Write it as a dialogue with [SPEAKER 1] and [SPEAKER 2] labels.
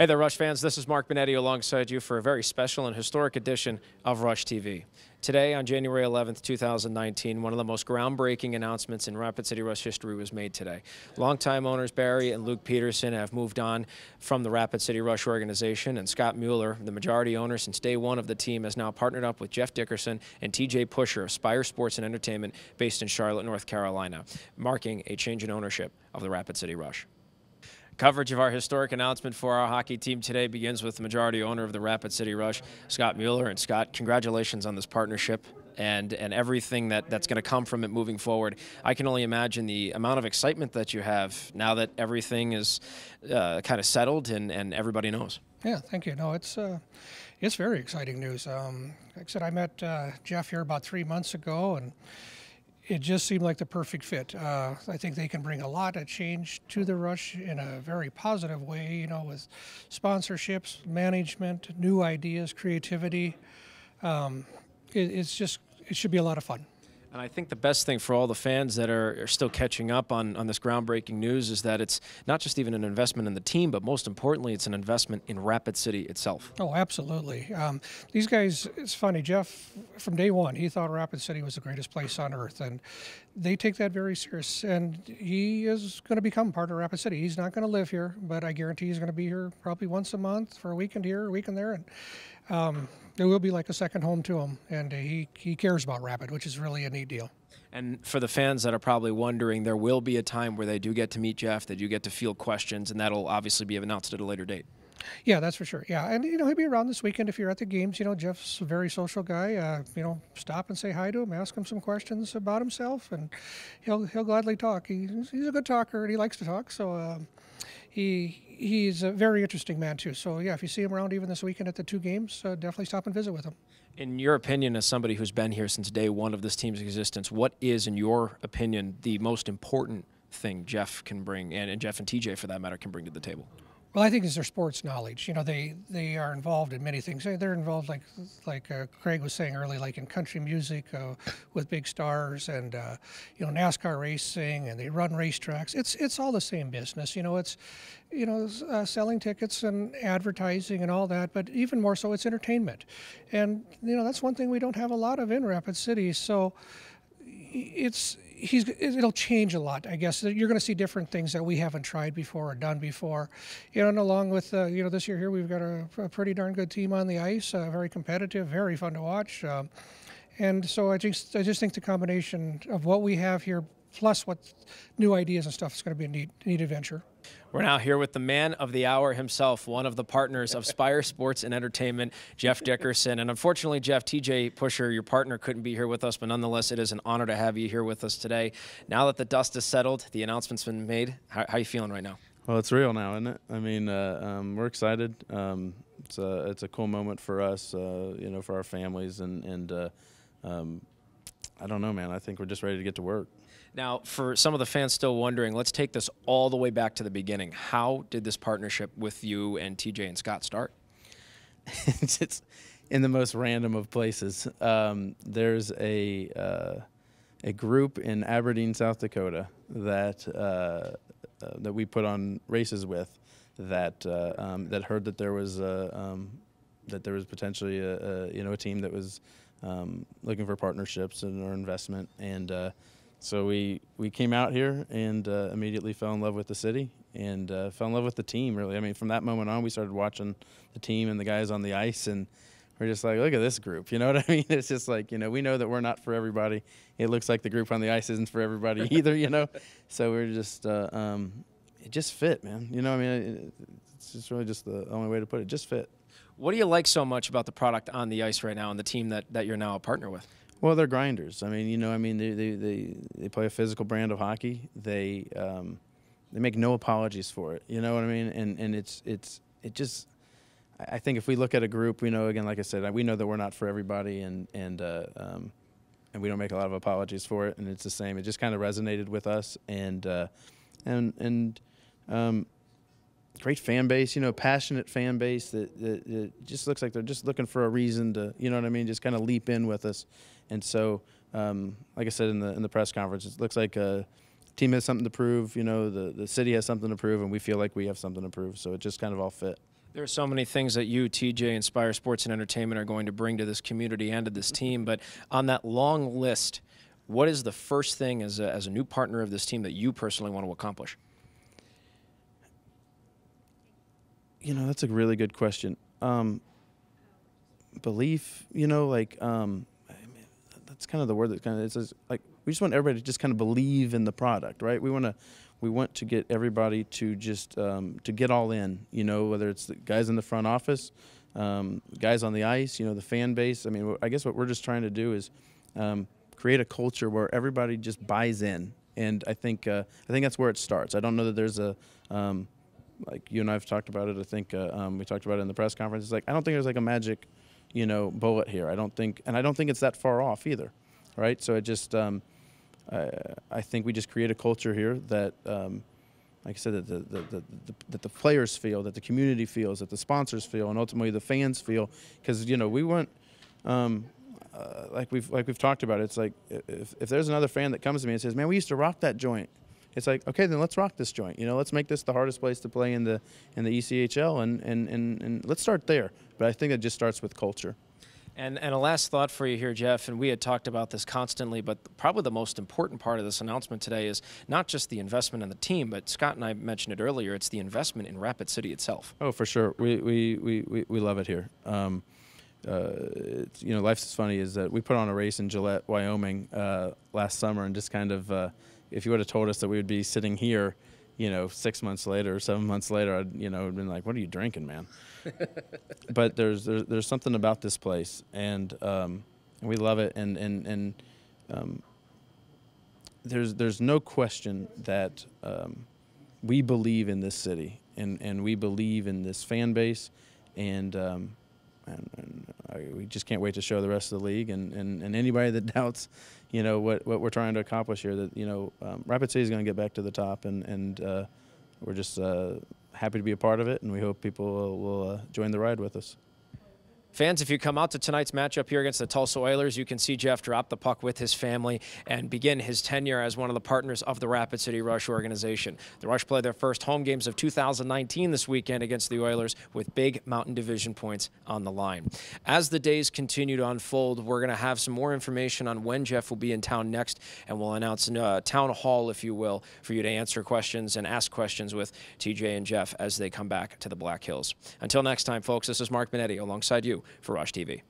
[SPEAKER 1] Hey there, Rush fans. This is Mark Binetti alongside you for a very special and historic edition of Rush TV. Today, on January 11th, 2019, one of the most groundbreaking announcements in Rapid City Rush history was made today. Longtime owners Barry and Luke Peterson have moved on from the Rapid City Rush organization, and Scott Mueller, the majority owner since day one of the team, has now partnered up with Jeff Dickerson and TJ Pusher of Spire Sports Entertainment based in Charlotte, North Carolina, marking a change in ownership of the Rapid City Rush. Coverage of our historic announcement for our hockey team today begins with the majority owner of the Rapid City Rush, Scott Mueller. And Scott, congratulations on this partnership and everything that's going to come from it moving forward. I can only imagine the amount of excitement that you have now that everything is kind of settled and everybody knows.
[SPEAKER 2] Yeah, thank you. No, it's very exciting news. Like I said, I met Jeff here about 3 months ago, and it just seemed like the perfect fit. I think they can bring a lot of change to the Rush in a very positive way, you know, with sponsorships, management, new ideas, creativity. It should be a lot of fun.
[SPEAKER 1] And I think the best thing for all the fans that are still catching up on this groundbreaking news is that it's not just even an investment in the team, but most importantly, it's an investment in Rapid City itself.
[SPEAKER 2] Oh, absolutely. These guys, it's funny, Jeff, from day one, he thought Rapid City was the greatest place on earth, and they take that very serious, and he is going to become part of Rapid City. He's not going to live here, but I guarantee he's going to be here probably once a month for a weekend here, a weekend there, and it will be like a second home to him, and he cares about Rapid, which is really a neat deal.
[SPEAKER 1] And for the fans that are probably wondering, there will be a time where they do get to meet Jeff, they do get to field questions, and that'll obviously be announced at a later date.
[SPEAKER 2] Yeah, that's for sure. Yeah, and, you know, he'll be around this weekend if you're at the games. You know, Jeff's a very social guy. You know, stop and say hi to him, ask him some questions about himself, and he'll gladly talk. He's a good talker, and he likes to talk, so he's a very interesting man, too. So, yeah, if you see him around even this weekend at the 2 games, definitely stop and visit with him.
[SPEAKER 1] In your opinion, as somebody who's been here since day one of this team's existence, what is, in your opinion, the most important thing Jeff can bring, and Jeff and TJ, for that matter, can bring to the table?
[SPEAKER 2] Well, I think it's their sports knowledge. You know, they are involved in many things. They're involved, like Craig was saying earlier, like in country music with big stars, and you know, NASCAR racing, and they run racetracks. It's all the same business. You know, it's selling tickets and advertising and all that, but even more so, it's entertainment. And you know, that's one thing we don't have a lot of in Rapid City. So it'll change a lot, I guess. You're going to see different things that we haven't tried before or done before. You know, and along with, you know, this year here, we've got a pretty darn good team on the ice, very competitive, very fun to watch. And so I just think the combination of what we have here plus what new ideas and stuff is going to be a neat adventure.
[SPEAKER 1] We're now here with the man of the hour himself, one of the partners of Spire Sports and Entertainment, Jeff Dickerson. And unfortunately, Jeff, TJ Pusher, your partner, couldn't be here with us, but nonetheless, it is an honor to have you here with us today. Now that the dust is settled, the announcement's been made, how are you feeling right now?
[SPEAKER 3] Well, it's real now, isn't it? I mean, we're excited. It's a cool moment for us, you know, for our families, and I don't know, man. I think we're just ready to get to work.
[SPEAKER 1] Now, for some of the fans still wondering, let's take this all the way back to the beginning. How did this partnership with you and TJ and Scott start?
[SPEAKER 3] It's in the most random of places. There's a group in Aberdeen, South Dakota that we put on races with that heard that there was potentially a team that was looking for partnerships and or investment, and so we came out here and immediately fell in love with the city and fell in love with the team, really. I mean, from that moment on, we started watching the team and the guys on the ice, and we're just like, look at this group, you know what I mean? It's just like, you know, we know that we're not for everybody. It looks like the group on the ice isn't for everybody either, you know? So we're just, it just fit, man. You know what I mean? It's just really just the only way to put it, just fit.
[SPEAKER 1] What do you like so much about the product on the ice right now and the team that you're now a partner with?
[SPEAKER 3] Well, they're grinders. I mean, you know, I mean, they play a physical brand of hockey. They make no apologies for it. You know what I mean? And it just. I think if we look at a group, we know, again, like I said, we know that we're not for everybody, and we don't make a lot of apologies for it. And it's the same. It just kind of resonated with us, and great fan base, you know, passionate fan base that just looks like they're just looking for a reason to, you know what I mean, just kind of leap in with us. And so, like I said in the press conference, it looks like a team has something to prove, you know, the city has something to prove, and we feel like we have something to prove. So it just kind of all fit.
[SPEAKER 1] There are so many things that you, TJ, and Spire Sports and Entertainment are going to bring to this community and to this team, but on that long list, what is the first thing as a new partner of this team that you personally want to accomplish?
[SPEAKER 3] You know, that's a really good question. Belief, you know, like that's kind of the word that kind of it says. Like, we just want everybody to just kind of believe in the product, right? We want to get everybody to just to get all in. You know, whether it's the guys in the front office, guys on the ice, you know, the fan base. I mean, I guess what we're just trying to do is create a culture where everybody just buys in, and I think that's where it starts. I don't know that there's a like you and I have talked about it. I think we talked about it in the press conference. It's like, I don't think there's like a magic, you know, bullet here. I don't think it's that far off either, right? So it just I think we just create a culture here that, like I said, that the players feel, that the community feels, that the sponsors feel, and ultimately the fans feel. Because, you know, we want, like we've talked about, it's like if there's another fan that comes to me and says, "Man, we used to rock that joint," it's like, okay, then let's rock this joint. You know, let's make this the hardest place to play in the ECHL, and let's start there. But I think it just starts with culture.
[SPEAKER 1] And a last thought for you here, Jeff, and we had talked about this constantly, but probably the most important part of this announcement today is not just the investment in the team, but Scott and I mentioned it earlier, it's the investment in Rapid City itself.
[SPEAKER 3] Oh, for sure. We love it here. You know, life's funny is that we put on a race in Gillette, Wyoming last summer, and just kind of, if you would have told us that we would be sitting here, you know, 6 months later or 7 months later, I'd, you know, been like, "What are you drinking, man?" But there's something about this place, and we love it, and there's no question that we believe in this city, and we believe in this fan base, and we just can't wait to show the rest of the league and anybody that doubts, you know, what we're trying to accomplish here, that, you know, Rapid City is going to get back to the top, and we're just happy to be a part of it, and we hope people will join the ride with us.
[SPEAKER 1] Fans, if you come out to tonight's matchup here against the Tulsa Oilers, you can see Jeff drop the puck with his family and begin his tenure as one of the partners of the Rapid City Rush organization. The Rush play their first home games of 2019 this weekend against the Oilers with big Mountain Division points on the line. As the days continue to unfold, we're going to have some more information on when Jeff will be in town next, and we'll announce a town hall, if you will, for you to answer questions and ask questions with TJ and Jeff as they come back to the Black Hills. Until next time, folks, this is Mark Binetti alongside you for Rush TV.